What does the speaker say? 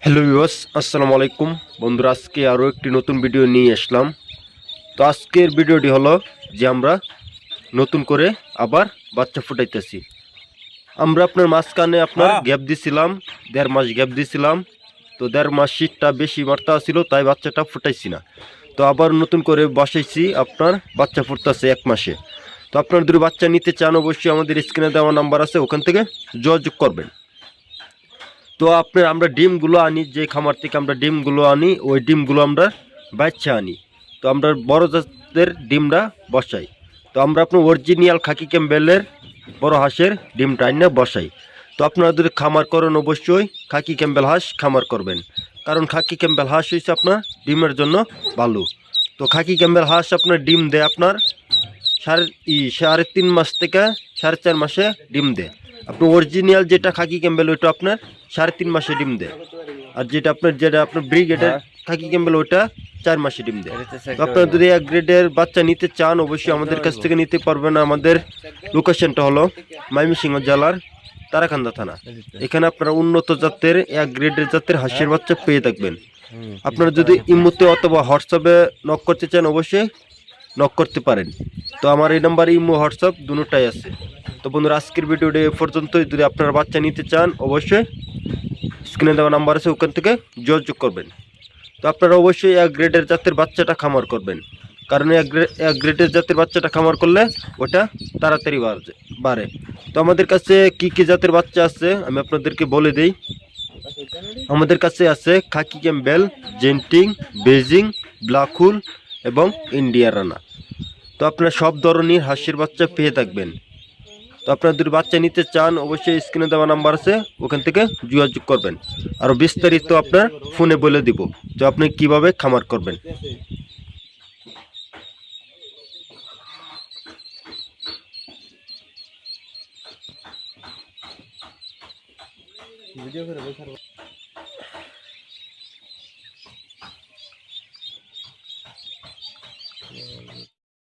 Hello viewers, আসসালামু আলাইকুম বন্ধুরা। আজকে আরও একটি নতুন ভিডিও নিয়ে আসলাম। তো আজকের ভিডিওটি হলো যে আমরা নতুন করে আবার বাচ্চা ফুটাইতেছি। আমরা আপনার মাঝখানে গ্যাপ দিছিলাম, 1.5 মাস গ্যাপ দিছিলাম। তো 1.5 মাস শীতটা বেশি মাত্রা ছিল, তাই বাচ্চাটা ফুটাইছি না। তো আবার নতুন করে বসাইছি, আপনার বাচ্চা ফুটতেছে 1 মাসে। তো আপনার যদি বাচ্চা নিতে চান অবশ্যই আমাদের স্ক্রিনে দেওয়া নাম্বার আছে, ওখান থেকে যোগাযোগ করবেন। তো আমরা ডিমগুলো আনি, যে খামার থেকে আমরা ডিমগুলো আনি, ওই ডিমগুলো আমরা বাচ্চা আনি। তো আমরা বড় জাতের ডিমটা বসাই। তো আমরা আপনার অরিজিনাল খাকি ক্যাম্বেলের বড় হাঁসের ডিমটা আনি বসাই। তো আপনারা যদি খামার করেন অবশ্যই খাকি ক্যাম্বেল হাঁস খামার করবেন, কারণ খাকি ক্যাম্বেল হাঁস হচ্ছে আপনার ডিমের জন্য ভালো। তো খাকি ক্যাম্বেল হাঁস আপনার ডিম দেয় আপনার সাড়ে 3 মাস থেকে 4.5 মাসে ডিম দেয়। আপনার অরিজিনাল যেটা খাকি ক্যাম্বেল ওইটা আপনার 3.5 মাসে ডিম দেয়, আর যেটা আপনার ব্রিগেডের খাকি ক্যাম্বেল ওইটা 4 মাসে ডিম দেয়। তো আপনারা যদি এক গ্রেডের বাচ্চা নিতে চান অবশ্যই আমাদের কাছ থেকে নিতে পারবেন। আমাদের লোকেশনটা হলো ময়মনসিংহ জেলার তারাকান্দা থানা। এখানে আপনারা উন্নত জাতের এক গ্রেডের জাতের হাঁসের বাচ্চা পেয়ে থাকবেন। আপনারা যদি ইমোতে অথবা হোয়াটসঅ্যাপে নক করতে চান অবশ্যই নক করতে পারেন। তো আমার এই নাম্বারে ইমো হোয়াটসঅ্যাপ দুটোটাই আছে। তো বন্ধুরা, আজকের ভিডিওটি এ পর্যন্তই। যদি আপনারা বাচ্চা নিতে চান অবশ্যই স্ক্রিনে দেওয়া নাম্বার আছে, ওখান থেকে যোগাযোগ করবেন। তো আপনারা অবশ্যই এক গ্রেডের জাতের বাচ্চাটা খামার করবেন, কারণ এক গ্রেডের জাতের বাচ্চাটা খামার করলে ওটা তাড়াতাড়ি বাড়ে। তো আমাদের কাছে কি কি জাতের বাচ্চা আছে আমি আপনাদেরকে বলে দিই। আমাদের কাছে আছে খাকি ক্যাম্বেল, জেন্টিং, বেজিং, ব্ল্যাক হুল এবং ইন্ডিয়া রানা। তো আপনারা সব ধরনের হাঁসের বাচ্চা পেয়ে থাকবেন। তো আপনারা যদি বাচ্চা নিতে চান অবশ্যই স্ক্রিনে দেওয়া নাম্বার আছে, ওখান থেকে যোগাযোগ করবেন। আরও বিস্তারিত আপনার ফোনে বলে দিব যে আপনি কিভাবে খামার করবেন। ভিডিও করে বই ছাড়বো।